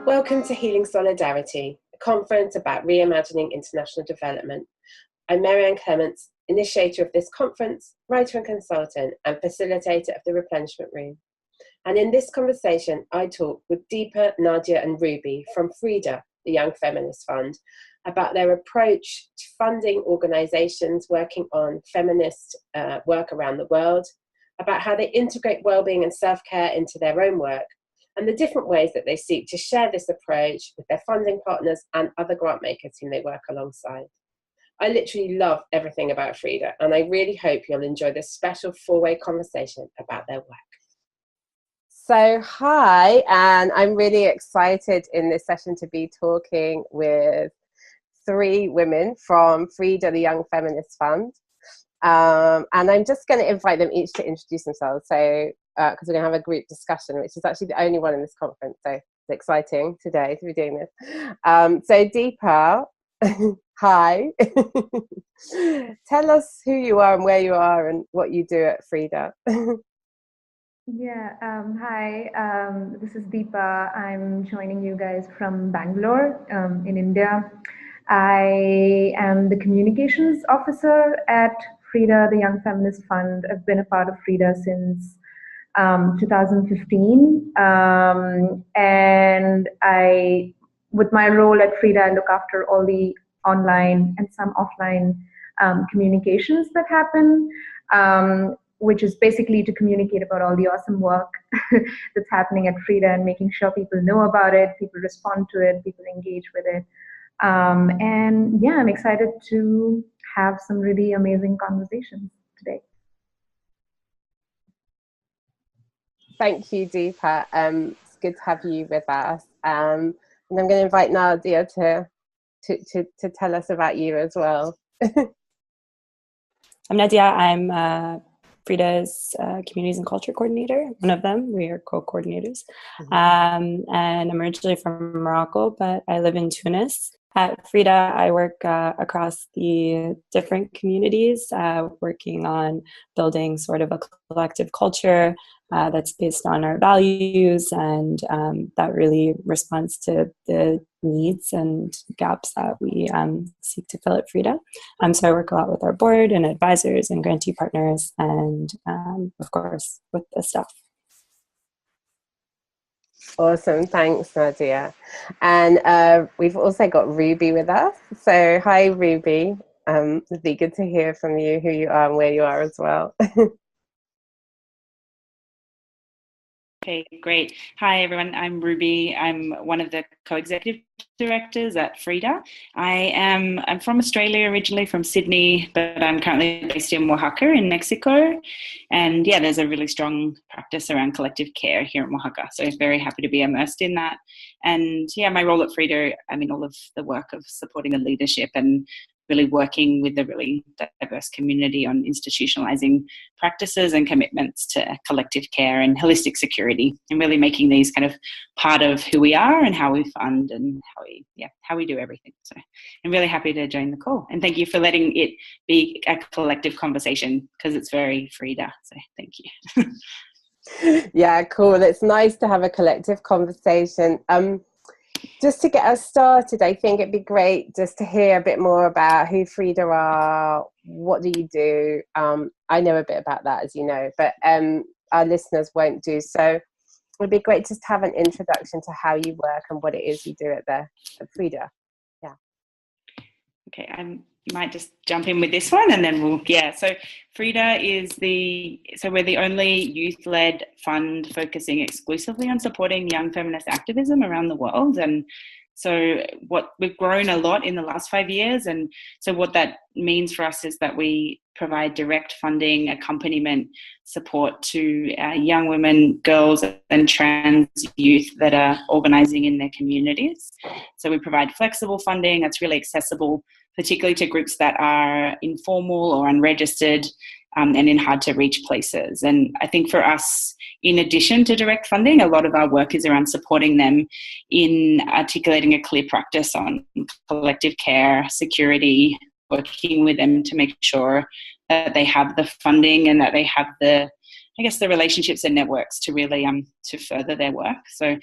Welcome to Healing Solidarity, a conference about reimagining international development. I'm Marianne Clements, initiator of this conference, writer and consultant, and facilitator of the Replenishment Room. And in this conversation, I talk with Deepa, Nadia and Ruby from FRIDA, the Young Feminist Fund, about their approach to funding organisations working on feminist work around the world, about how they integrate wellbeing and self-care into their own work, and the different ways that they seek to share this approach with their funding partners and other grant makers whom they work alongside. I literally love everything about FRIDA, and I really hope you'll enjoy this special four-way conversation about their work. So hi, and I'm really excited in this session to be talking with three women from FRIDA, the Young Feminist Fund. And I'm just going to invite them each to introduce themselves. So, because we're going to have a group discussion, which is actually the only one in this conference. So it's exciting today to be doing this. So Deepa, hi. Tell us who you are and where you are and what you do at FRIDA. Hi, this is Deepa. I'm joining you guys from Bangalore in India. I am the communications officer at FRIDA, the Young Feminist Fund. I've been a part of FRIDA since 2015. And with my role at FRIDA, I look after all the online and some offline communications that happen, which is basically to communicate about all the awesome work that's happening at FRIDA and making sure people know about it, people respond to it, people engage with it. And yeah, I'm excited to have some really amazing conversations today. Thank you, Deepa. It's good to have you with us. And I'm going to invite Nadia to tell us about you as well. I'm Nadia. I'm FRIDA's Communities and Culture Coordinator, one of them. We are co-coordinators. And I'm originally from Morocco, but I live in Tunis. At FRIDA, I work across the different communities, working on building sort of a collective culture that's based on our values, and that really responds to the needs and gaps that we seek to fill at FRIDA. So I work a lot with our board and advisors and grantee partners, and of course with the staff. Awesome, thanks Nadia. And we've also got Ruby with us. So hi Ruby, it'd be good to hear from you, who you are and where you are as well. Okay, great. Hi, everyone. I'm Ruby. I'm one of the co-executive directors at FRIDA. I'm from Australia, originally from Sydney, but I'm currently based in Oaxaca in Mexico. And yeah, there's a really strong practice around collective care here in Oaxaca. So I'm very happy to be immersed in that. And yeah, my role at FRIDA, all of the work of supporting the leadership and really working with the really diverse community on institutionalizing practices and commitments to collective care and holistic security, and really making these kind of part of who we are and how we fund and how we do everything. So I'm really happy to join the call, and thank you for letting it be a collective conversation, because it's very FRIDA. So thank you. Yeah, cool. It's nice to have a collective conversation. Just to get us started, I think it'd be great just to hear a bit more about who FRIDA are, what do you do? I know a bit about that, as you know, but our listeners won't do. So it'd be great just to have an introduction to how you work and what it is you do at FRIDA. Yeah. Okay, I might just jump in with this one, and then so FRIDA we're the only youth-led fund focusing exclusively on supporting young feminist activism around the world. And so we've grown a lot in the last 5 years, and so what that means for us is that we provide direct funding, accompaniment, support to young women, girls and trans youth that are organising in their communities. So we provide flexible funding that's really accessible, particularly to groups that are informal or unregistered, and in hard to reach places. And I think for us, in addition to direct funding, a lot of our work is around supporting them in articulating a clear practice on collective care, security, working with them to make sure that they have the funding and that they have the relationships and networks to really to further their work. So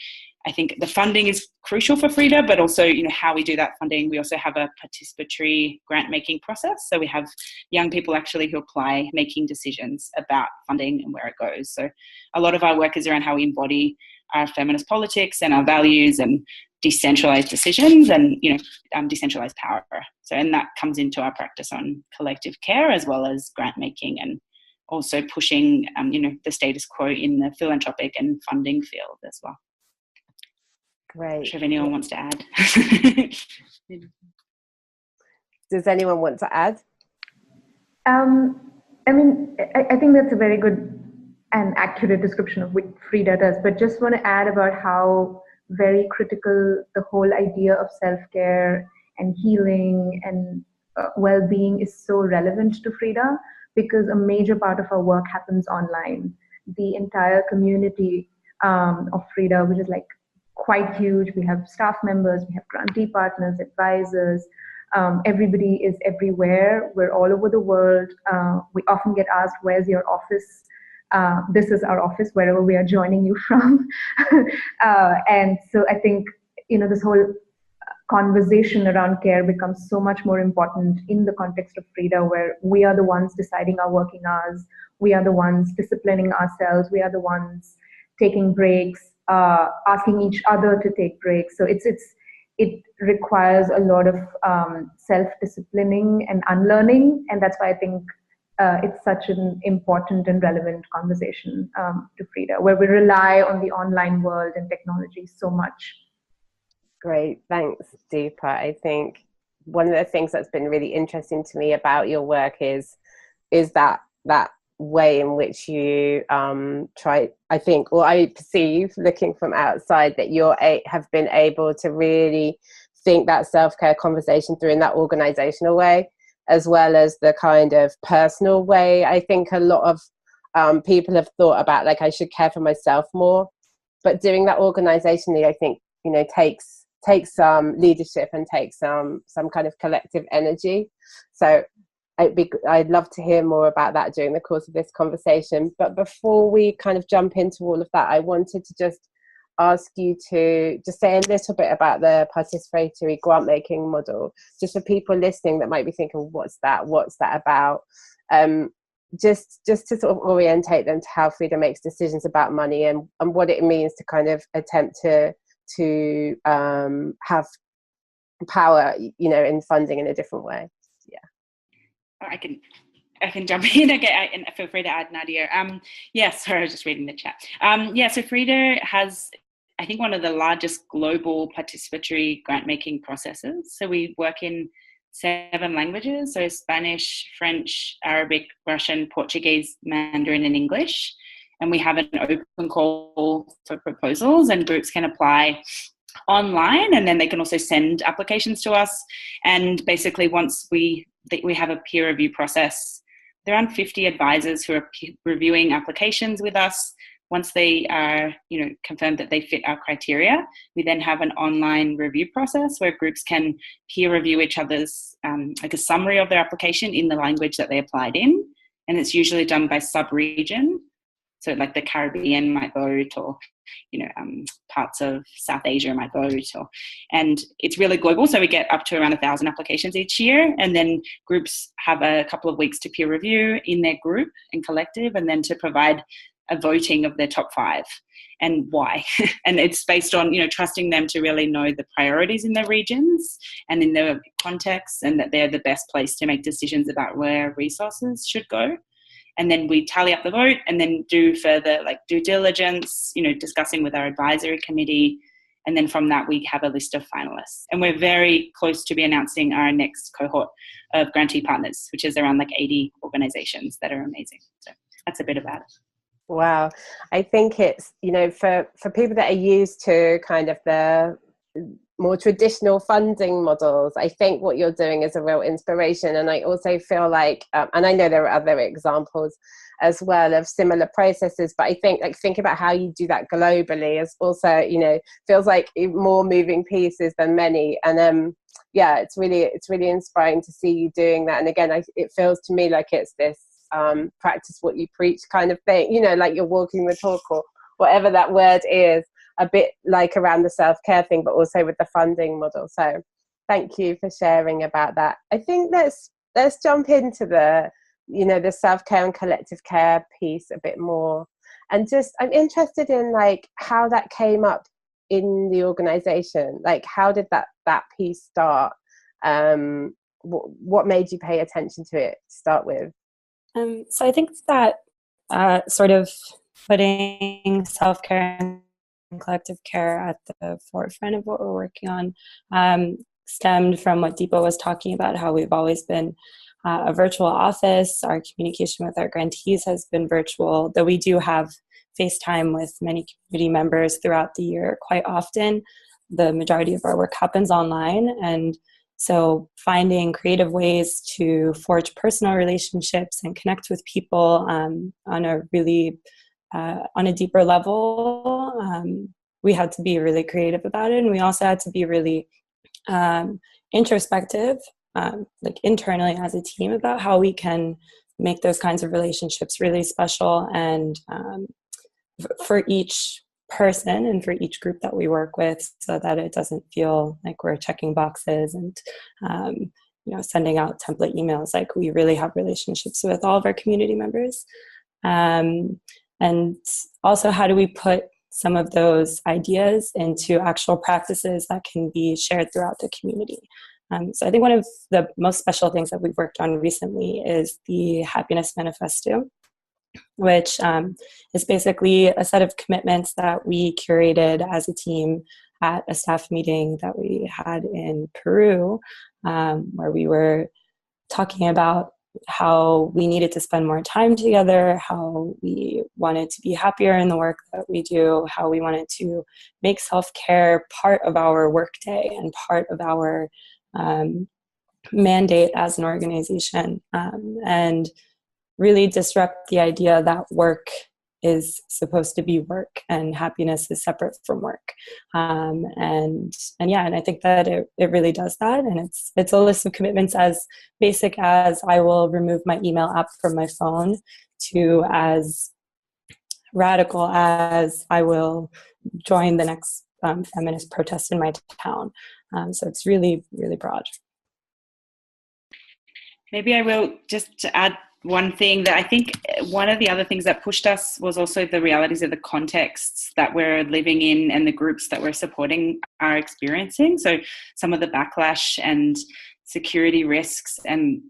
I think the funding is crucial for FRIDA, but also, you know, how we do that funding. We also have a participatory grant making process. So we have young people actually who apply making decisions about funding and where it goes. So a lot of our work is around how we embody our feminist politics and our values and decentralized decisions and, you know, decentralized power. So, and that comes into our practice on collective care as well as grant making and also pushing, you know, the status quo in the philanthropic and funding field as well. Great. Not sure if anyone wants to add. Does anyone want to add? I mean, I think that's a very good and accurate description of what FRIDA does, but just want to add about how very critical the whole idea of self-care and healing and well-being is so relevant to FRIDA, because a major part of our work happens online. The entire community of FRIDA, which is like quite huge. We have staff members, we have grantee partners, advisors. Everybody is everywhere. We're all over the world. We often get asked, where's your office? This is our office, wherever we are joining you from. And so I think, you know, this whole conversation around care becomes so much more important in the context of FRIDA, where we are the ones deciding our working hours. We are the ones disciplining ourselves. We are the ones taking breaks, asking each other to take breaks. So it requires a lot of self-disciplining and unlearning, and that's why I think it's such an important and relevant conversation to FRIDA, where we rely on the online world and technology so much. Great, thanks, Deepa. I think one of the things that's been really interesting to me about your work is that way in which you try, I think, or I perceive looking from outside, that you have been able to really think that self-care conversation through in that organizational way, as well as the kind of personal way. I think a lot of people have thought about, like, I should care for myself more, but doing that organizationally, I think, you know, takes some leadership and takes some kind of collective energy. So I'd love to hear more about that during the course of this conversation. But before we kind of jump into all of that, I wanted to just ask you to just say a little bit about the participatory grant making model, just for people listening that might be thinking, what's that about? Just to sort of orientate them to how FRIDA makes decisions about money and what it means to kind of attempt to have power, you know, in funding in a different way. I can jump in. Okay, and feel free to add, Nadia. Sorry, I was just reading the chat. So FRIDA has, I think, one of the largest global participatory grant making processes. So we work in 7 languages, so Spanish, French, Arabic, Russian, Portuguese, Mandarin, and English. And we have an open call for proposals, and groups can apply online, and then they can also send applications to us. And basically, once we have a peer review process, there are around 50 advisors who are reviewing applications with us. Once they are, you know, confirmed that they fit our criteria, we then have an online review process where groups can peer review each other's, like a summary of their application in the language that they applied in. And it's usually done by sub-region. So like the Caribbean might vote, or, you know, parts of South Asia might vote, and it's really global. So we get up to around 1,000 applications each year, and then groups have a couple of weeks to peer review in their group and collective, and then to provide a voting of their top 5 and why. And it's based on, you know, trusting them to really know the priorities in their regions and in their context, and that they're the best place to make decisions about where resources should go. And then we tally up the vote and then do further like due diligence, you know, discussing with our advisory committee. And then from that, we have a list of finalists. And we're very close to be announcing our next cohort of grantee partners, which is around like 80 organizations that are amazing. So that's a bit about it. Wow. I think it's, you know, for people that are used to kind of the more traditional funding models, I think what you're doing is a real inspiration. And I also feel like, and I know there are other examples as well of similar processes, but I think, like, think about how you do that globally is also, you know, feels like more moving pieces than many. And it's really inspiring to see you doing that. And again, it feels to me like it's this practice what you preach kind of thing, you know, like you're walking the talk or whatever that word is. a bit like around the self-care thing, but also with the funding model. So thank you for sharing about that. I think let's jump into the, the self-care and collective care piece a bit more. And just, I'm interested in like how that came up in the organization. Like, how did that piece start? What made you pay attention to it to start with? So I think that sort of putting self-care and collective care at the forefront of what we're working on stemmed from what Deepa was talking about, how we've always been a virtual office. Our communication with our grantees has been virtual, though we do have FaceTime with many community members throughout the year quite often. The majority of our work happens online, and so finding creative ways to forge personal relationships and connect with people on a really on a deeper level, we had to be really creative about it, and we also had to be really introspective, like internally as a team, about how we can make those kinds of relationships really special and for each person and for each group that we work with, so that it doesn't feel like we're checking boxes and sending out template emails. Like, we really have relationships with all of our community members. And also, how do we put some of those ideas into actual practices that can be shared throughout the community? So I think one of the most special things that we've worked on recently is the Happiness Manifesto, which is basically a set of commitments that we curated as a team at a staff meeting that we had in Peru, where we were talking about how we needed to spend more time together, how we wanted to be happier in the work that we do, how we wanted to make self-care part of our workday and part of our mandate as an organization, and really disrupt the idea that work is supposed to be work and happiness is separate from work. And I think that it really does that. And it's a list of commitments as basic as I will remove my email app from my phone, to as radical as I will join the next feminist protest in my town. So it's really, really broad. Maybe I will just to add one thing, that I think one of the other things that pushed us was also the realities of the contexts that we're living in and the groups that we're supporting are experiencing. So some of the backlash and security risks, and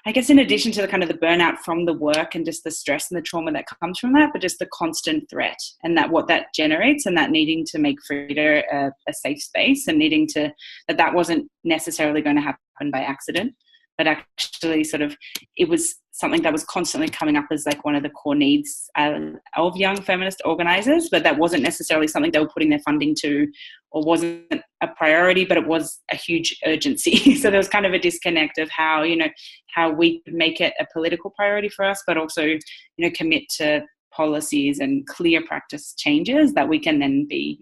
I guess in addition to the kind of the burnout from the work and just the stress and the trauma that comes from that, but just the constant threat and that what that generates, and that needing to make FRIDA a safe space, and needing to, that wasn't necessarily going to happen by accident, but actually sort of it was something that was constantly coming up as like one of the core needs of young feminist organisers, but that wasn't necessarily something they were putting their funding to, or wasn't a priority, but it was a huge urgency. So there was kind of a disconnect of how we could make it a political priority for us, but also, commit to policies and clear practice changes that we can then be,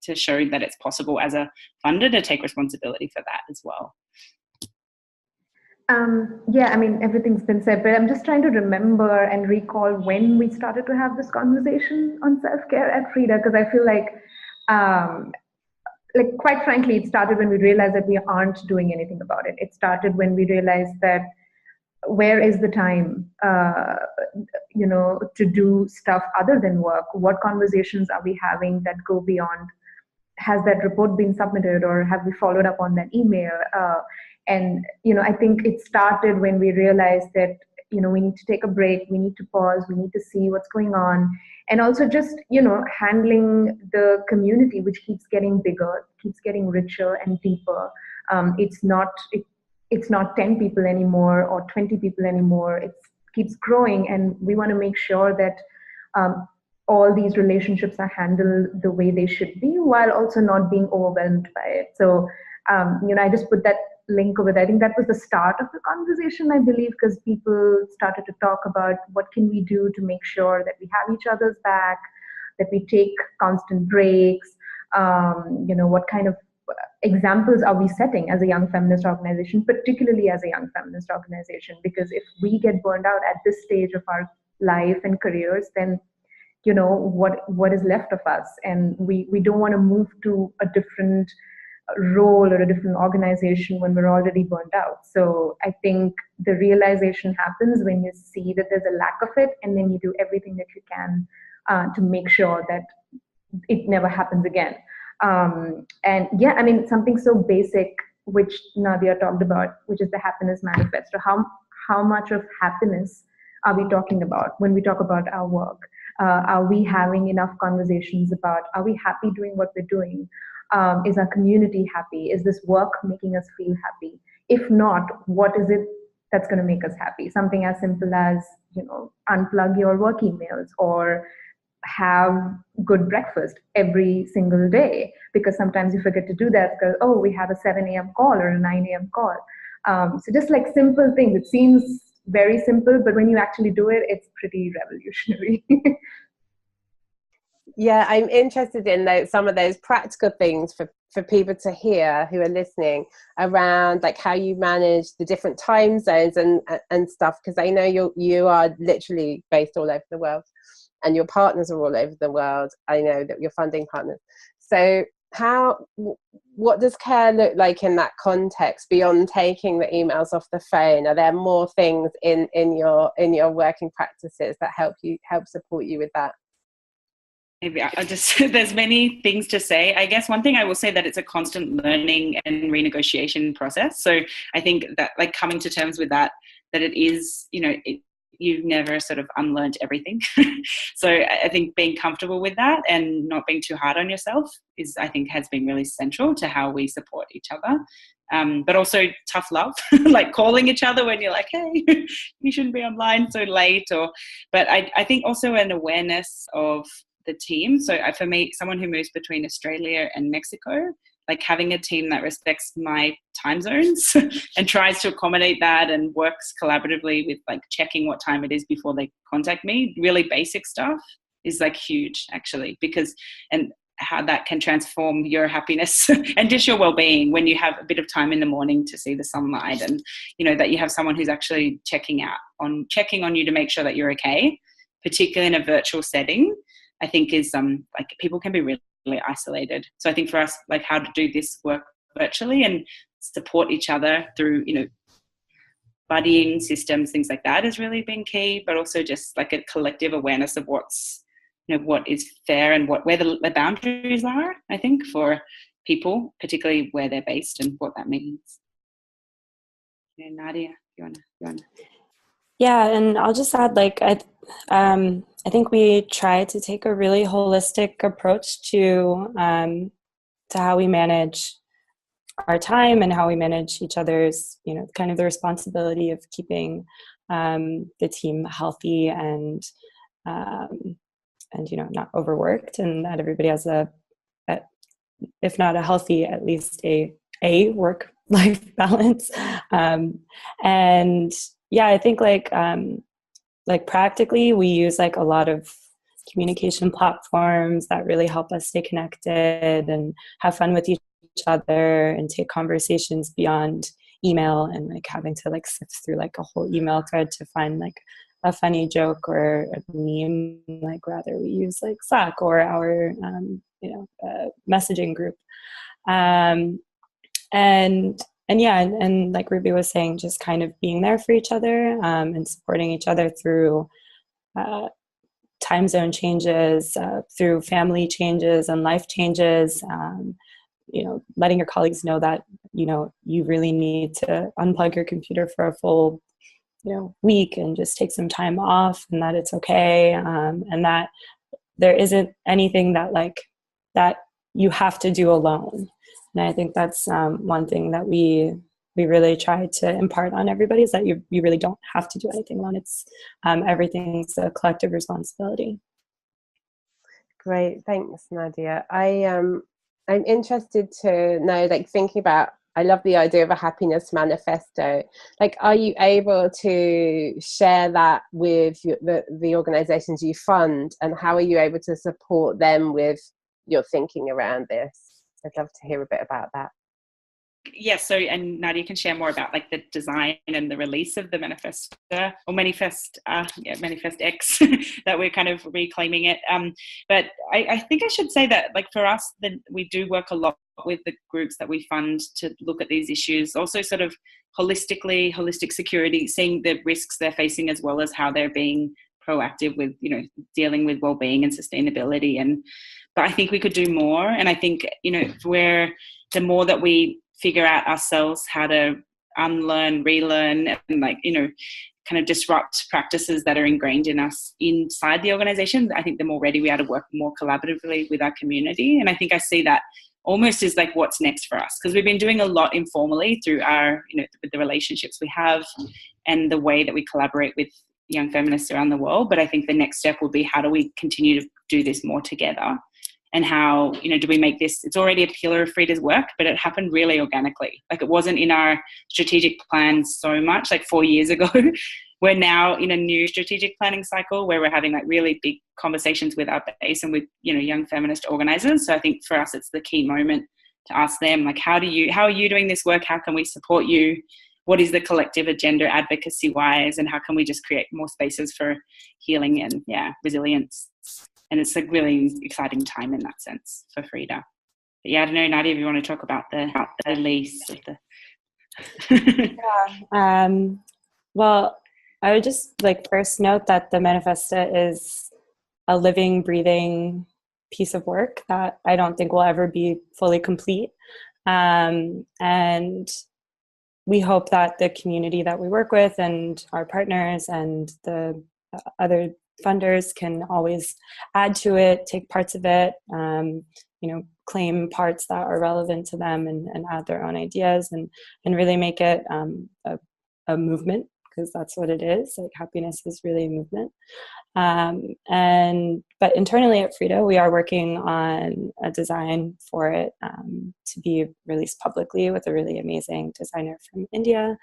to show that it's possible as a funder to take responsibility for that as well. Everything's been said, but I'm just trying to remember and recall when we started to have this conversation on self-care at FRIDA, because I feel like quite frankly, it started when we realized that we aren't doing anything about it. It started when we realized that where is the time, to do stuff other than work? What conversations are we having that go beyond, has that report been submitted, or have we followed up on that email? I think it started when we realized that, we need to take a break, we need to pause, we need to see what's going on. And also just, handling the community, which keeps getting bigger, keeps getting richer and deeper. It's not 10 people anymore or 20 people anymore. It keeps growing, and we want to make sure that all these relationships are handled the way they should be, while also not being overwhelmed by it. So, I just put that link over there. I think that was the start of the conversation, I believe, because people started to talk about what can we do to make sure that we have each other's back, that we take constant breaks, what kind of examples are we setting as a young feminist organization, particularly as a young feminist organization, because if we get burned out at this stage of our life and careers, then what is left of us, and we don't want to move to a different role or a different organization when we're already burnt out. So I think the realization happens when you see that there's a lack of it, and then you do everything that you can to make sure that it never happens again. And yeah, I mean, something so basic which Nadia talked about, which is the happiness manifesto. How much of happiness are we talking about when we talk about our work? Are we having enough conversations about, are we happy doing what we're doing? Is our community happy? Is this work making us feel happy? If not, what is it that's going to make us happy? Something as simple as, unplug your work emails, or have good breakfast every single day, because sometimes you forget to do that because, oh, we have a 7 a.m. call or a 9 a.m. call. So just like simple things, it seems very simple, but when you actually do it, it's pretty revolutionary. Yeah, I'm interested in some of those practical things for people to hear who are listening around, like how you manage the different time zones and stuff, because I know you are literally based all over the world, and your partners are all over the world. I know that your funding partners. So what does care look like in that context beyond taking the emails off the phone? Are there more things in your working practices that help support you with that? Maybe I'll just, there's many things to say. I guess one thing I will say that it's a constant learning and renegotiation process. So I think that, like, coming to terms with that it is, you've never sort of unlearned everything. So I think being comfortable with that and not being too hard on yourself I think has been really central to how we support each other. But also tough love, like calling each other when you're like, hey, you shouldn't be online so late. But I think also an awareness of the team. So for me, someone who moves between Australia and Mexico, like having a team that respects my time zones and tries to accommodate that and works collaboratively with like checking what time it is before they contact me, really basic stuff is like huge actually, and how that can transform your happiness and just your well-being when you have a bit of time in the morning to see the sunlight, and that you have someone who's actually checking on you to make sure that you're okay, particularly in a virtual setting. I think is like people can be really isolated. So I think for us, like how to do this work virtually and support each other through, buddying systems, things like that has really been key, but also just like a collective awareness of what's, what is fair and where the boundaries are, I think, for people, particularly where they're based and what that means. Nadia, you wanna? Yeah, and I'll just add, like, I think we try to take a really holistic approach to how we manage our time and how we manage each other's, kind of the responsibility of keeping the team healthy and not overworked, and that everybody has if not a healthy, at least a work-life balance. And yeah, I think like practically we use like a lot of communication platforms that really help us stay connected and have fun with each other and take conversations beyond email and like having to like sift through like a whole email thread to find like a funny joke or a meme. Like rather we use like Slack or our messaging group, and like Ruby was saying, just kind of being there for each other and supporting each other through time zone changes, through family changes and life changes. Letting your colleagues know that you really need to unplug your computer for a full week and just take some time off, and that it's okay, and that there isn't anything that you have to do alone. And I think that's one thing that we really try to impart on everybody, is that you really don't have to do anything alone. It's everything's a collective responsibility. Great, thanks, Nadia. I'm interested to know, like, thinking about, I love the idea of a happiness manifesto. Like, are you able to share that with the organizations you fund, and how are you able to support them with your thinking around this? I'd love to hear a bit about that. yes, so, and Nadia can share more about like the design and the release of the Manifest or Manifest X that we're kind of reclaiming it. But I think I should say that like for us, we do work a lot with the groups that we fund to look at these issues, also sort of holistic security, seeing the risks they're facing as well as how they're being proactive with, you know, dealing with well-being and sustainability. But I think we could do more. And I think, you know, the more that we figure out ourselves how to unlearn, relearn, and like, you know, kind of disrupt practices that are ingrained in us inside the organization, I think the more ready we are to work more collaboratively with our community. And I think I see that almost as like what's next for us, because we've been doing a lot informally through our, you know, with the relationships we have and the way that we collaborate with young feminists around the world. But I think the next step will be, how do we continue to do this more together? And how, you know, do we make this, it's already a pillar of FRIDA's work, but it happened really organically. Like it wasn't in our strategic plans so much, like 4 years ago. We're now in a new strategic planning cycle where we're having like really big conversations with our base and with, you know, young feminist organizers. So I think for us, it's the key moment to ask them, like, how are you doing this work? How can we support you? What is the collective agenda advocacy wise? And how can we just create more spaces for healing and resilience? And it's a really exciting time in that sense for FRIDA. But yeah, I don't know, Nadia, if you want to talk about the release of the... Well, I would just like first note that the Manifesta is a living, breathing piece of work that I don't think will ever be fully complete. And we hope that the community that we work with and our partners and the other funders can always add to it, take parts of it, you know, claim parts that are relevant to them and add their own ideas and really make it a movement, because that's what it is. Like happiness is really a movement. But internally at FRIDA, we are working on a design for it to be released publicly with a really amazing designer from India.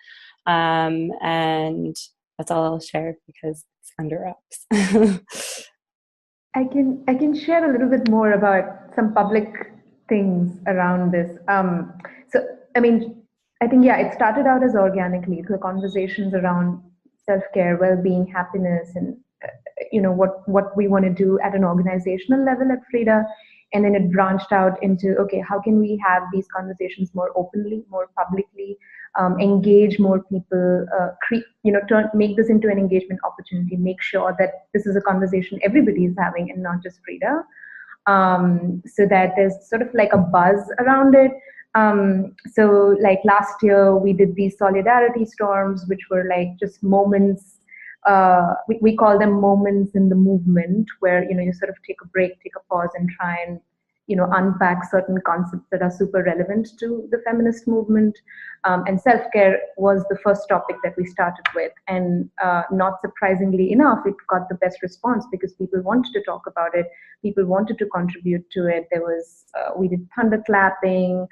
And that's all I'll share because it's under wraps. I can share a little bit more about some public things around this. So, I mean, I think, it started out as organically, the conversations around self-care, well-being, happiness, and, you know, what we want to do at an organizational level at FRIDA. And then it branched out into, okay, how can we have these conversations more openly, more publicly, engage more people, make this into an engagement opportunity, make sure that this is a conversation everybody is having and not just FRIDA, so that there's sort of like a buzz around it. So like last year we did these solidarity storms, which were like just moments, we call them moments in the movement, where, you know, you sort of take a break, take a pause and try and, you know, unpack certain concepts that are super relevant to the feminist movement. And self-care was the first topic that we started with. And not surprisingly enough, it got the best response because people wanted to talk about it. People wanted to contribute to it. There was, we did thunderclapping.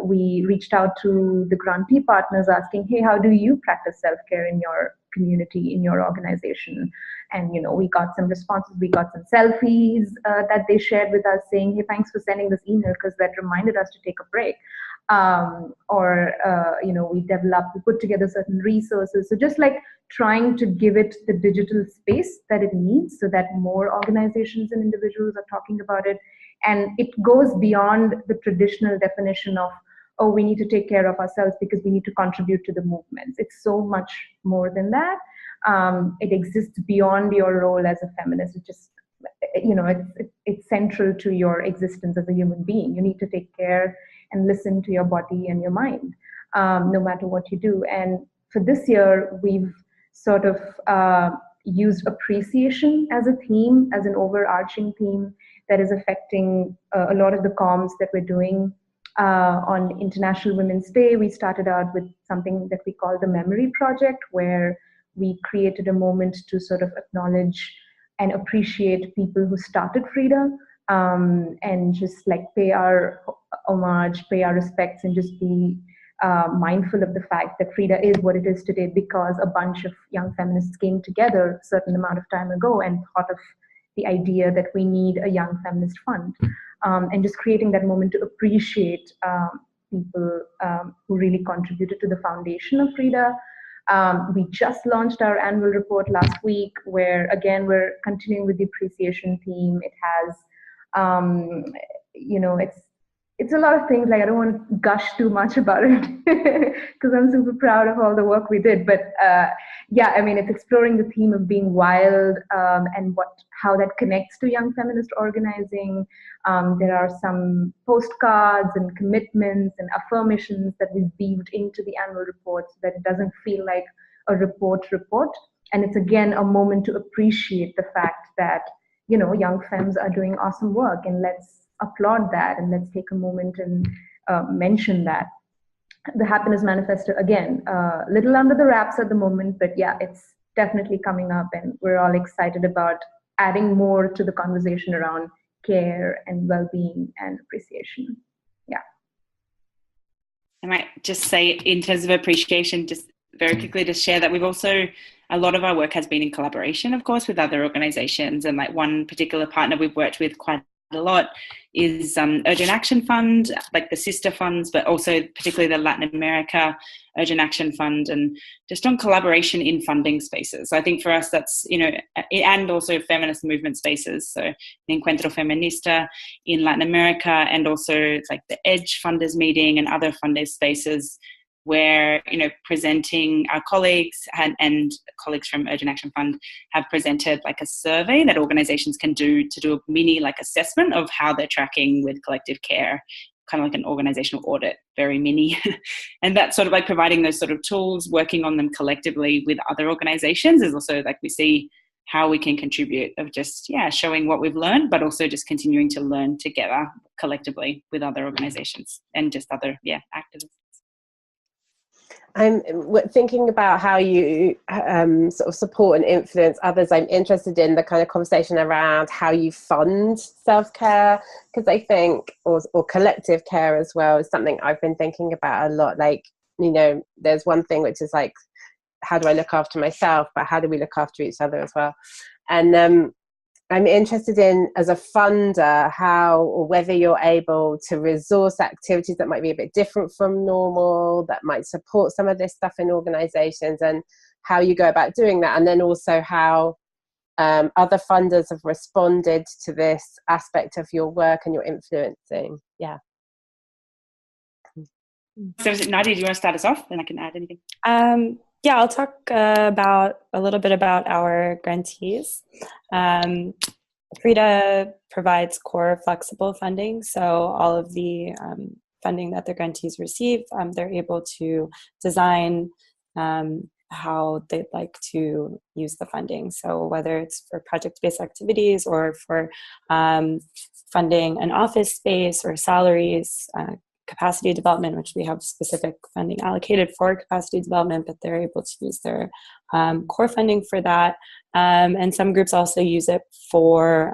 We reached out to the grantee partners asking, hey, how do you practice self-care in your community, in your organization? And, you know, we got some responses. We got some selfies that they shared with us saying, hey, thanks for sending this email because that reminded us to take a break. You know, we put together certain resources. So just like trying to give it the digital space that it needs so that more organizations and individuals are talking about it. And it goes beyond the traditional definition of, oh, we need to take care of ourselves because we need to contribute to the movements. It's so much more than that. It exists beyond your role as a feminist. It just, you know, it's central to your existence as a human being. You need to take care and listen to your body and your mind, no matter what you do. And for this year, we've sort of used appreciation as a theme, as an overarching theme that is affecting a lot of the comms that we're doing. On International Women's Day, we started out with something that we call the Memory Project, where we created a moment to sort of acknowledge and appreciate people who started FRIDA, and just like pay our homage, pay our respects, and just be mindful of the fact that FRIDA is what it is today because a bunch of young feminists came together a certain amount of time ago and thought of the idea that we need a young feminist fund. And just creating that moment to appreciate people who really contributed to the foundation of FRIDA. We just launched our annual report last week, where again we're continuing with the appreciation theme. It has, it's a lot of things. Like, I don't want to gush too much about it because I'm super proud of all the work we did. But it's exploring the theme of being wild, and how that connects to young feminist organizing. There are some postcards and commitments and affirmations that we've weaved into the annual report so that it doesn't feel like a report. And it's again a moment to appreciate the fact that, young femmes are doing awesome work, and let's applaud that, and let's take a moment and mention that. The Happiness Manifesto, again, little under the wraps at the moment, but yeah, it's definitely coming up, and we're all excited about adding more to the conversation around care and well-being and appreciation. Yeah. I might just say, in terms of appreciation, just very quickly to share that we've also, a lot of our work has been in collaboration, of course, with other organizations. And like one particular partner we've worked with quite a lot is Urgent Action Fund, like the sister funds, but also particularly the Latin America Urgent Action Fund, and just on collaboration in funding spaces. So I think for us that's, and also feminist movement spaces. So the Encuentro Feminista in Latin America, and also it's like the EDGE funders meeting and other funders spaces where, presenting our colleagues and colleagues from Urgent Action Fund have presented like a survey that organizations can do to do a mini like assessment of how they're tracking with collective care, kind of like an organizational audit, very mini. And that's sort of like providing those sort of tools, working on them collectively with other organizations is also like we see how we can contribute of just, showing what we've learned, but also just continuing to learn together collectively with other organizations and just other, activists. I'm thinking about how you sort of support and influence others. I'm interested in the kind of conversation around how you fund self-care, because I think, or collective care as well, is something I've been thinking about a lot. Like, there's one thing which is like, how do I look after myself, but how do we look after each other as well? And I'm interested in, as a funder, how or whether you're able to resource activities that might be a bit different from normal, that might support some of this stuff in organizations, and how you go about doing that. And then also how other funders have responded to this aspect of your work and your influencing. Yeah. So Nadia, do you want to start us off? Then I can add anything. I'll talk about a little bit about our grantees. FRIDA provides core flexible funding, so all of the funding that the grantees receive, they're able to design how they'd like to use the funding. So whether it's for project-based activities or for funding an office space or salaries, capacity development, which we have specific funding allocated for capacity development, but they're able to use their core funding for that. And some groups also use it for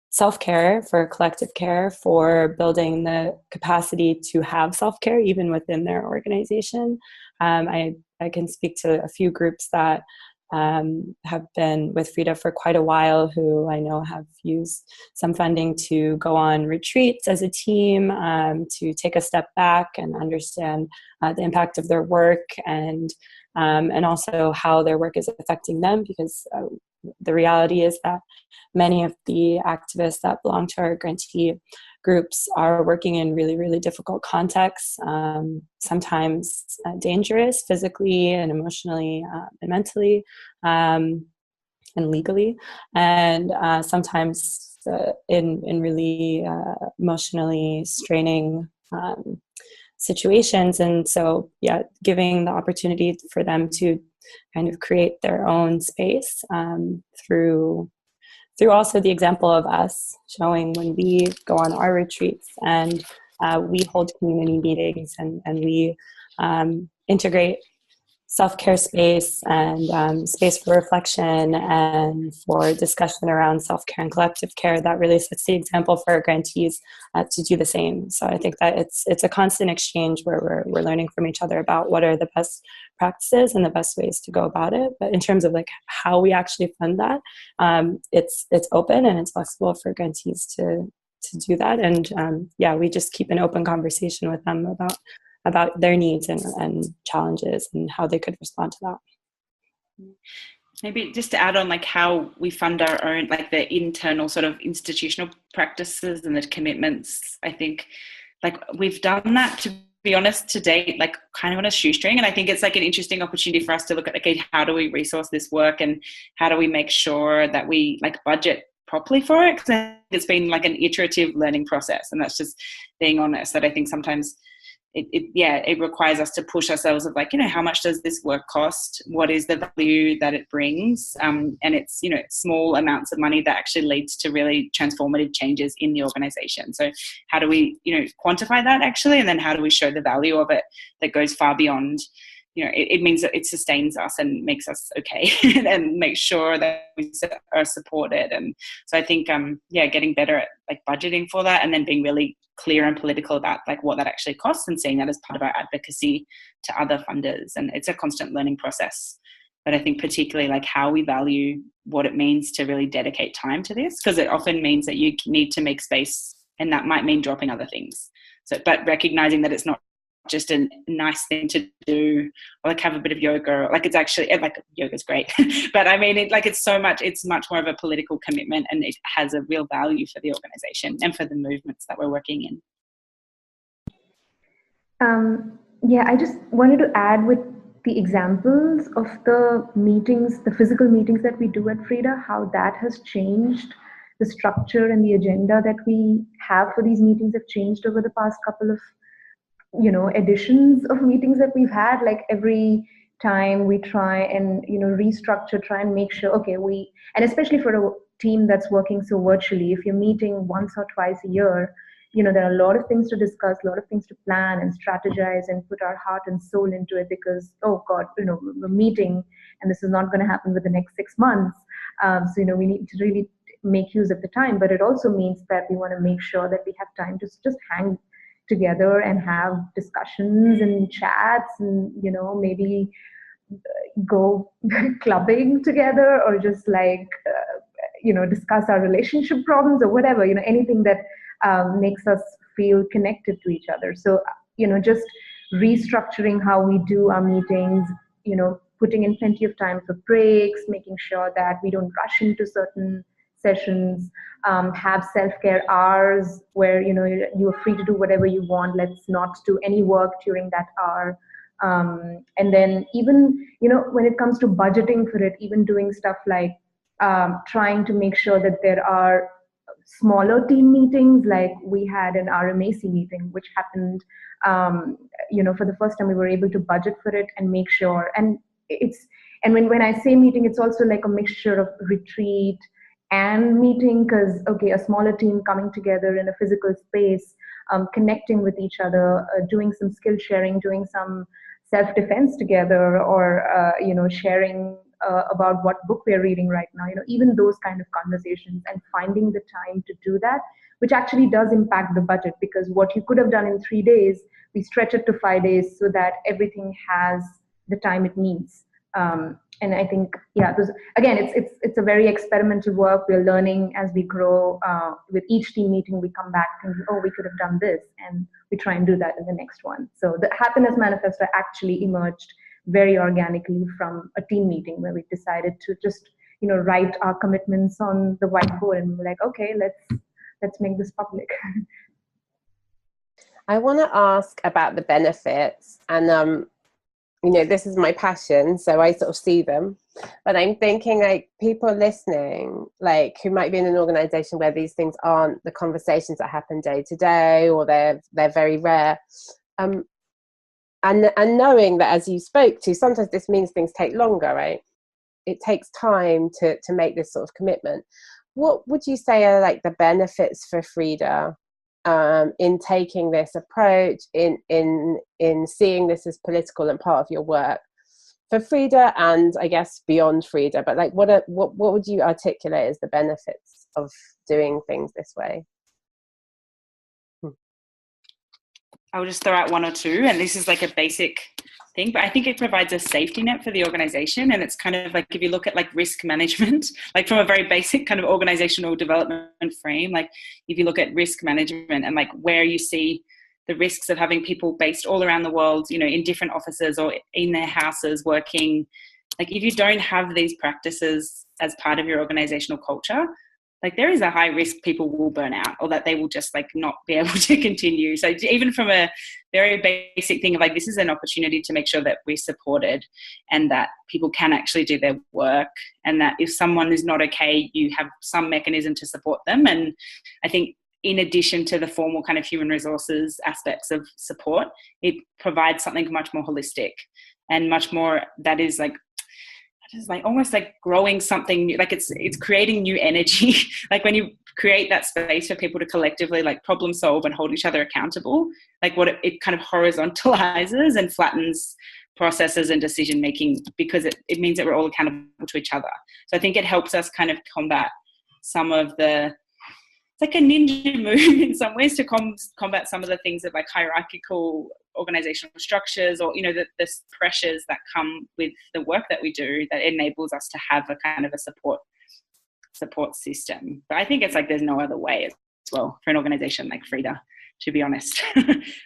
self-care, for collective care, for building the capacity to have self-care even within their organization. I can speak to a few groups that have been with FRIDA for quite a while, who I know have used some funding to go on retreats as a team, to take a step back and understand the impact of their work, and also how their work is affecting them, because the reality is that many of the activists that belong to our grantee groups are working in really, really difficult contexts, sometimes dangerous physically and emotionally and mentally and legally, and sometimes in really emotionally straining situations. And so, giving the opportunity for them to kind of create their own space through also the example of us showing when we go on our retreats and we hold community meetings and we integrate self-care space and space for reflection and for discussion around self-care and collective care. That really sets the example for our grantees to do the same. So I think that it's a constant exchange where we're learning from each other about what are the best practices and the best ways to go about it. But in terms of like how we actually fund that, it's open and it's flexible for grantees to to do that. And we just keep an open conversation with them about their needs and challenges and how they could respond to that. Maybe just to add on, like, how we fund our own, like, the internal sort of institutional practices and the commitments. I think, like, we've done that, to be honest, to date, like, kind of on a shoestring. And I think it's like an interesting opportunity for us to look at, okay, how do we resource this work, and how do we make sure that we, like, budget properly for it? Because it's been like an iterative learning process, and that's just being honest, that I think sometimes it requires us to push ourselves of, like, how much does this work cost? What is the value that it brings? And it's, small amounts of money that actually leads to really transformative changes in the organization. So how do we, quantify that actually? And then how do we show the value of it that goes far beyond, it means that it sustains us and makes us okay and make sure that we are supported. And so I think, getting better at, like, budgeting for that, and then being really clear and political about, like, what that actually costs, and seeing that as part of our advocacy to other funders. And it's a constant learning process. But I think particularly, like, how we value what it means to really dedicate time to this, because it often means that you need to make space, and that might mean dropping other things. So, but recognizing that it's not just a nice thing to do, or, like, have a bit of yoga, like, it's actually, like, yoga's great, but I mean, it's much more of a political commitment, and it has a real value for the organization and for the movements that we're working in. I just wanted to add with the examples of the meetings, the physical meetings that we do at FRIDA, how that has changed. The structure and the agenda that we have for these meetings have changed over the past couple of editions of meetings that we've had. Like, every time we try and restructure, try and make sure, okay, and especially for a team that's working so virtually, if you're meeting once or twice a year, there are a lot of things to discuss, a lot of things to plan and strategize and put our heart and soul into it, because, oh God, we're meeting and this is not going to happen within the next 6 months. So we need to really make use of the time. But it also means that we want to make sure that we have time to just hang together and have discussions and chats, and maybe go clubbing together, or just like discuss our relationship problems, or whatever, anything that makes us feel connected to each other. So just restructuring how we do our meetings, putting in plenty of time for breaks, making sure that we don't rush into certain sessions, have self-care hours where you are free to do whatever you want. Let's not do any work during that hour. And then even when it comes to budgeting for it, even doing stuff like trying to make sure that there are smaller team meetings. Like, we had an RMAC meeting which happened for the first time. We were able to budget for it and make sure, and when I say meeting, it's also like a mixture of retreat and meeting, because, okay, a smaller team coming together in a physical space, connecting with each other, doing some skill sharing, doing some self-defense together, or sharing about what book we're reading right now, even those kind of conversations, and finding the time to do that, which actually does impact the budget, because what you could have done in 3 days, we stretch it to 5 days so that everything has the time it needs. And I think, it's a very experimental work. We're learning as we grow. With each team meeting, we come back and, we could have done this, and we try and do that in the next one. So the Happiness Manifesto actually emerged very organically from a team meeting where we decided to just, write our commitments on the whiteboard, and we're like, okay, let's make this public. I want to ask about the benefits, and this is my passion, so I sort of see them. But I'm thinking, like, people listening, like, who might be in an organization where these things aren't the conversations that happen day to day, or they're very rare. And knowing that, as you spoke to, sometimes this means things take longer, right? It takes time to make this sort of commitment. What would you say are, like, the benefits for FRIDA in taking this approach, in seeing this as political and part of your work for FRIDA, and I guess beyond FRIDA? But, like, what would you articulate as the benefits of doing things this way? I'll just throw out one or two, and this is like a basic thing, but I think it provides a safety net for the organization. And it's kind of like, if you look at like risk management, like from a very basic kind of organizational development frame, like if you look at risk management and like where you see the risks of having people based all around the world, you know, in different offices or in their houses working, like if you don't have these practices as part of your organizational culture, like there is a high risk people will burn out, or that they will just like not be able to continue. So even from a very basic thing of like, this is an opportunity to make sure that we're supported and that people can actually do their work, and that if someone is not okay, you have some mechanism to support them. And I think in addition to the formal kind of human resources aspects of support, it provides something much more holistic and much more that is like, it's like almost like growing something new, like it's creating new energy. Like when you create that space for people to collectively like problem solve and hold each other accountable, like what it kind of horizontalizes and flattens processes and decision making, because it means that we're all accountable to each other. So I think it helps us kind of combat some of the, it's like a ninja move in some ways to combat some of the things of like hierarchical organizational structures, or, you know, the pressures that come with the work that we do, that enables us to have a kind of a support system. But I think it's like there's no other way as well for an organization like FRIDA, to be honest.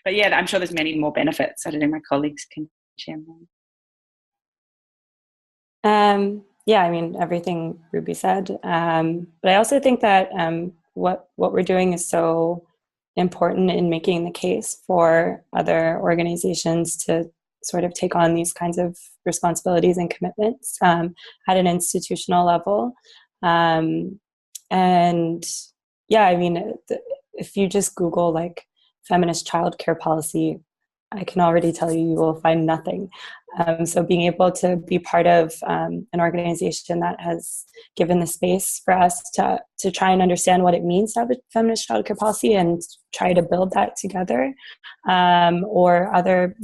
But yeah, I'm sure there's many more benefits. I don't know, my colleagues can share more. Yeah, I mean, everything Ruby said. But I also think that what we're doing is so important in making the case for other organizations to sort of take on these kinds of responsibilities and commitments at an institutional level. And yeah, I mean, if you just Google like feminist childcare policy, I can already tell you will find nothing. So being able to be part of an organization that has given the space for us to try and understand what it means to have a feminist childcare policy and try to build that together, or other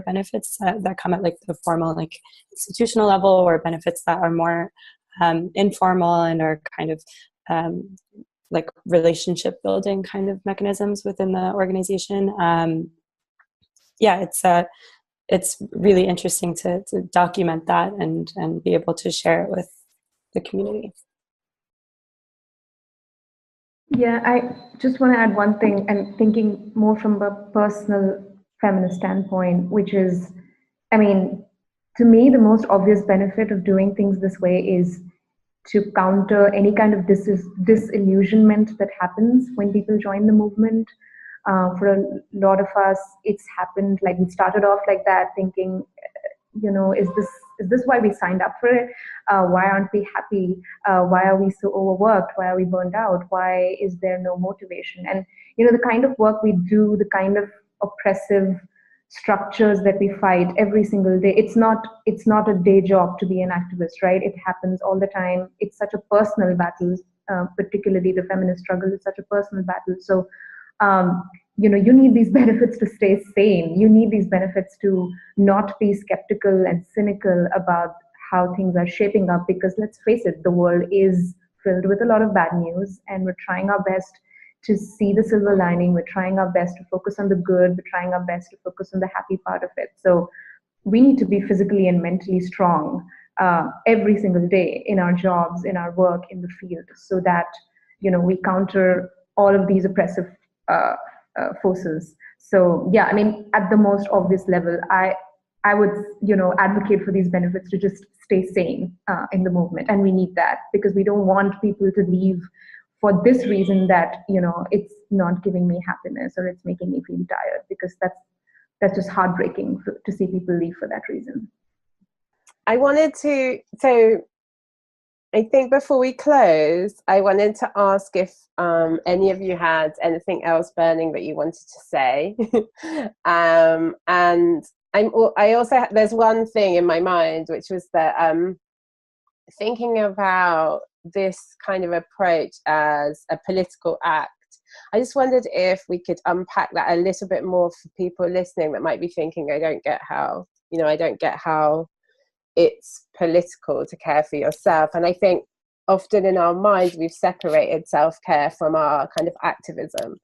benefits that come at like the formal like institutional level, or benefits that are more informal and are kind of like relationship building kind of mechanisms within the organization. Yeah, it's really interesting to document that and be able to share it with the community. Yeah, I just want to add one thing, and thinking more from a personal feminist standpoint, which is, I mean, to me, the most obvious benefit of doing things this way is to counter any kind of disillusionment that happens when people join the movement. For a lot of us, it's happened, like we started off like that, thinking, you know, is this why we signed up for it? Why aren't we happy? Why are we so overworked? Why are we burned out? Why is there no motivation? And, you know, the kind of work we do, the kind of oppressive structures that we fight every single day, it's not a day job to be an activist, right? It happens all the time. It's such a personal battle, particularly the feminist struggle is such a personal battle. So, you know, you need these benefits to stay sane. You need these benefits to not be skeptical and cynical about how things are shaping up, because let's face it, the world is filled with a lot of bad news, and we're trying our best to see the silver lining. We're trying our best to focus on the good. We're trying our best to focus on the happy part of it. So we need to be physically and mentally strong every single day in our jobs, in our work, in the field, so that, you know, we counter all of these oppressive forces. So yeah, I mean, at the most obvious level, I would, you know, advocate for these benefits to just stay sane in the movement, and we need that, because we don't want people to leave for this reason, that, you know, it's not giving me happiness or it's making me feel tired, because that's just heartbreaking to see people leave for that reason. So I think before we close, I wanted to ask if any of you had anything else burning that you wanted to say. And I also, there's one thing in my mind, which was that thinking about this kind of approach as a political act, I just wondered if we could unpack that a little bit more for people listening that might be thinking, I don't get how it's political to care for yourself. And I think often in our minds we've separated self-care from our kind of activism.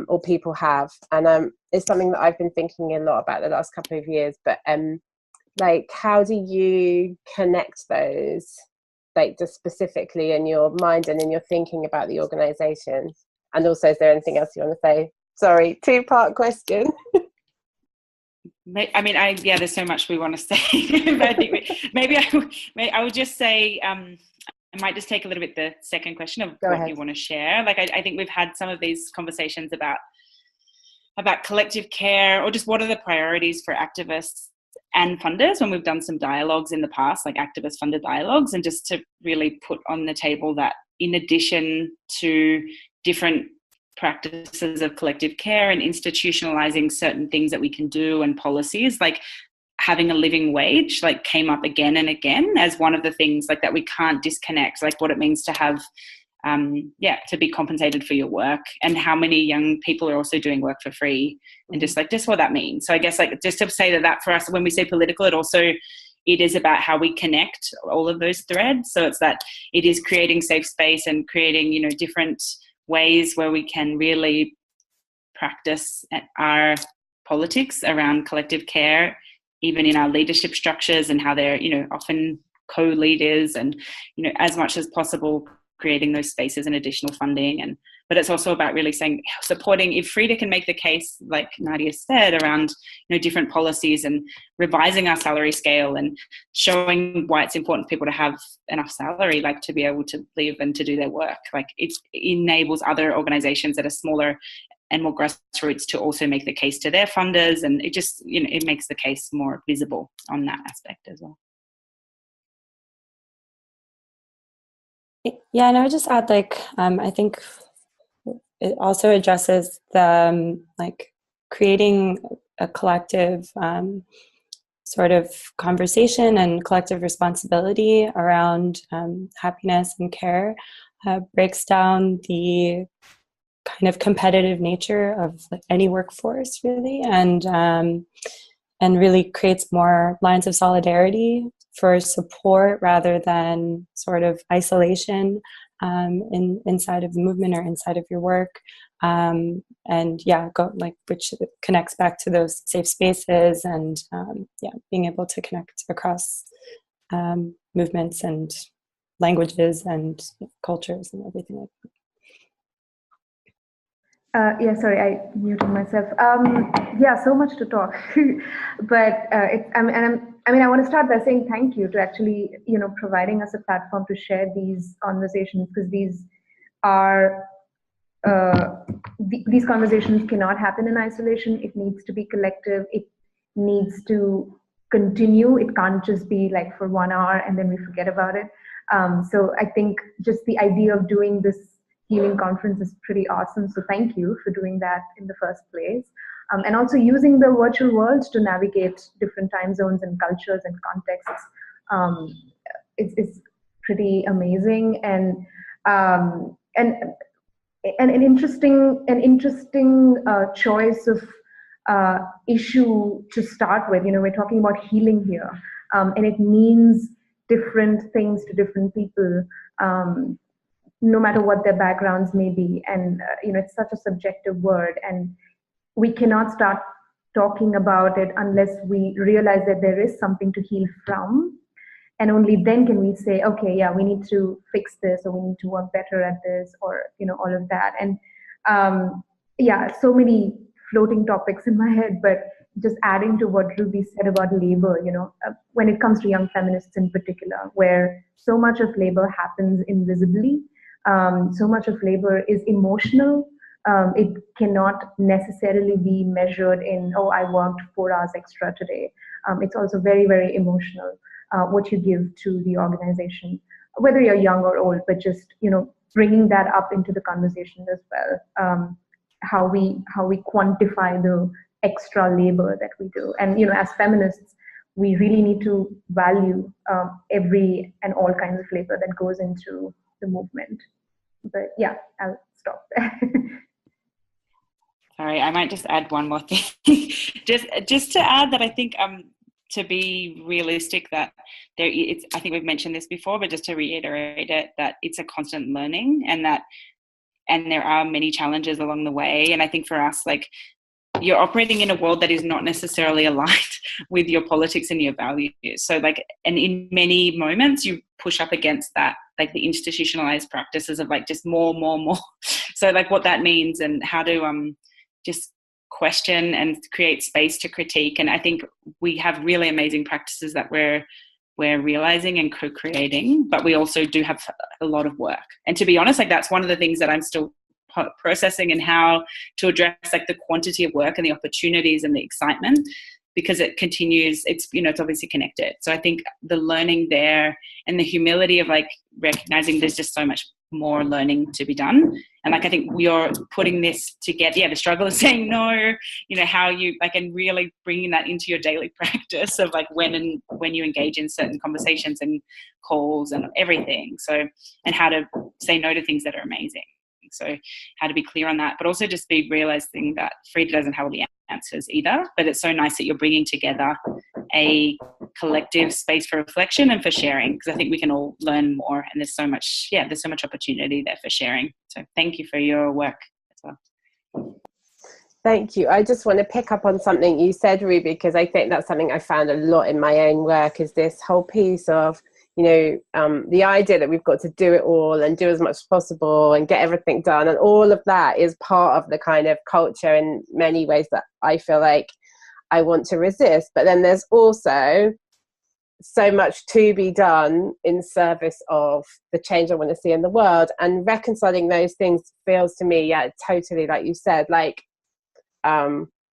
or people have, and it's something that I've been thinking a lot about the last couple of years. But like, how do you connect those, like, just specifically in your mind and in your thinking about the organisation? And also, is there anything else you want to say? Sorry, 2-part question. I mean, there's so much we want to say. But I think maybe I would just say, I might just take a little bit the second question of Go what ahead. you want to share. Like, I think we've had some of these conversations about collective care, or just what are the priorities for activists and funders when we've done some dialogues in the past, like activist funded dialogues, and just to really put on the table that in addition to different practices of collective care and institutionalizing certain things that we can do and policies, like having a living wage, like, came up again and again as one of the things, like, that we can't disconnect, like what it means to have to be compensated for your work, and how many young people are also doing work for free, and just what that means. So I guess, like, just to say that for us, when we say political, it is about how we connect all of those threads. So it's that it is creating safe space and creating, you know, different ways where we can really practice our politics around collective care, even in our leadership structures, and how they're, you know, often co-leaders, and, you know, as much as possible creating those spaces and additional funding. But it's also about really saying, supporting, if FRIDA can make the case, like Nadia said, around, you know, different policies and revising our salary scale and showing why it's important for people to have enough salary, like, to be able to live and to do their work. Like, it enables other organizations that are smaller and more grassroots to also make the case to their funders, and it just, you know, it makes the case more visible on that aspect as well. Yeah, and I would just add, like, I think it also addresses the like creating a collective sort of conversation and collective responsibility around happiness and care, breaks down the kind of competitive nature of any workforce, really, and really creates more lines of solidarity for support rather than sort of isolation inside of the movement or inside of your work. Which connects back to those safe spaces and being able to connect across movements and languages and cultures and everything like that. Sorry, I muted myself. So much to talk, but I want to start by saying thank you to actually, you know, providing us a platform to share these conversations, because these are these conversations cannot happen in isolation. It needs to be collective. It needs to continue. It can't just be like for 1 hour and then we forget about it. So I think just the idea of doing this healing conference is pretty awesome. So thank you for doing that in the first place. And also using the virtual world to navigate different time zones and cultures and contexts. It's pretty amazing, and an interesting choice of issue to start with. You know, we're talking about healing here, and it means different things to different people, no matter what their backgrounds may be. And you know, it's such a subjective word, and we cannot start talking about it unless we realize that there is something to heal from. And only then can we say, okay, yeah, we need to fix this, or we need to work better at this, or, you know, all of that. And so many floating topics in my head, but just adding to what Ruby said about labor, you know, when it comes to young feminists in particular, where so much of labor happens invisibly, so much of labor is emotional. It cannot necessarily be measured in, oh, I worked 4 hours extra today. It's also very, very emotional, what you give to the organization, whether you're young or old, but just, you know, bringing that up into the conversation as well. How we quantify the extra labor that we do. And, you know, as feminists, we really need to value every and all kinds of labor that goes into the movement. But yeah, I'll stop there. Sorry, I might just add one more thing. just to add that I think to be realistic, that I think we've mentioned this before, but just to reiterate it, that it's a constant learning, and that and there are many challenges along the way. And I think for us, like, you're operating in a world that is not necessarily aligned with your politics and your values. So like, and in many moments you push up against that, like the institutionalized practices of like just more. So like what that means and how to just question and create space to critique. And I think we have really amazing practices that we're realizing and co-creating, but we also do have a lot of work. And to be honest, like that's one of the things that I'm still processing, and how to address like the quantity of work and the opportunities and the excitement, because it continues. It's, you know, it's obviously connected. So I think the learning there and the humility of like recognizing there's just so much more learning to be done. And like, I think you're putting this together, the struggle of saying no, you know, how you like, and really bringing that into your daily practice of like when you engage in certain conversations and calls and everything. So, and how to say no to things that are amazing. So how to be clear on that, but also just be realizing that FRIDA doesn't have all the answers either, but it's so nice that you're bringing together a collective space for reflection and for sharing, because I think we can all learn more, and there's so much opportunity there for sharing. So thank you for your work as well. Thank you. I just want to pick up on something you said, Ruby, because I think that's something I found a lot in my own work, is this whole piece of, you know, the idea that we've got to do it all and do as much as possible and get everything done. And all of that is part of the kind of culture in many ways that I feel like I want to resist. But then there's also so much to be done in service of the change I want to see in the world. And reconciling those things feels to me, totally, like you said, like,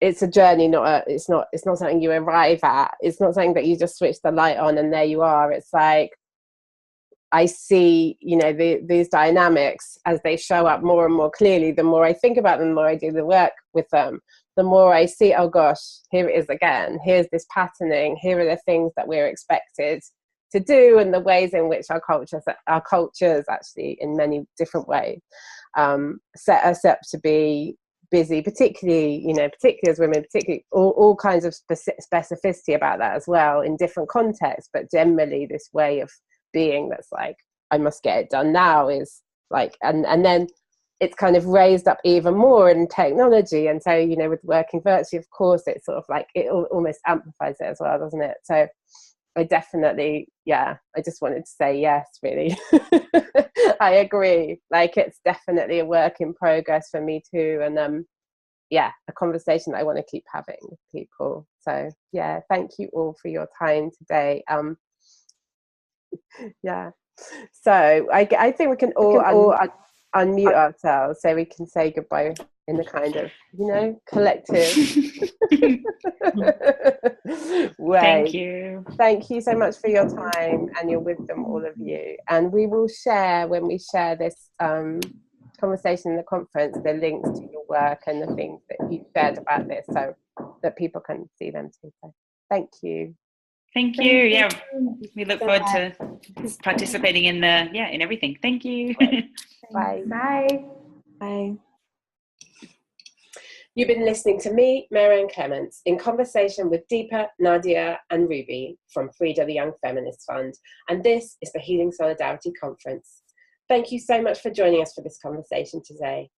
it's a journey, it's not something you arrive at. It's not something that you just switch the light on and there you are. It's like, I see, you know, these dynamics as they show up more and more clearly. The more I think about them, the more I do the work with them, the more I see, oh gosh, here it is again. Here's this patterning. Here are the things that we're expected to do, and the ways in which our cultures actually, in many different ways, set us up to be busy, particularly as women, particularly all kinds of specificity about that as well in different contexts, but generally this way of being that's like, I must get it done now, is like, and then it's kind of raised up even more in technology. And so, you know, with working virtually, of course, it's sort of like, it almost amplifies it as well, doesn't it? So I definitely, I just wanted to say yes, really. I agree. Like, it's definitely a work in progress for me too. And a conversation I want to keep having with people. So thank you all for your time today. So I think we can all unmute ourselves so we can say goodbye in a kind of, you know, collective way. Thank you so much for your time and your wisdom, all of you. And we will share, when we share this conversation in the conference, the links to your work and the things that you shared about this, so that people can see them too. So thank you. Thank you. We look forward to participating in in everything. Thank you. Bye. Bye. Bye. You've been listening to me, Marianne Clements, in conversation with Deepa, Nadia and Ruby from FRIDA, the Young Feminist Fund. And this is the Healing Solidarity Conference. Thank you so much for joining us for this conversation today.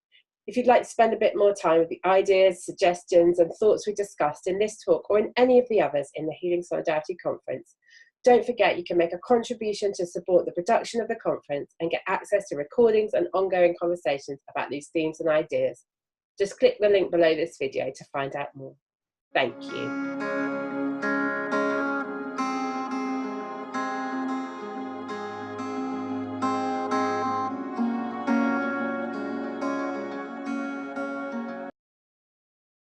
If you'd like to spend a bit more time with the ideas, suggestions and thoughts we discussed in this talk or in any of the others in the Healing Solidarity Conference, don't forget you can make a contribution to support the production of the conference and get access to recordings and ongoing conversations about these themes and ideas. Just click the link below this video to find out more. Thank you.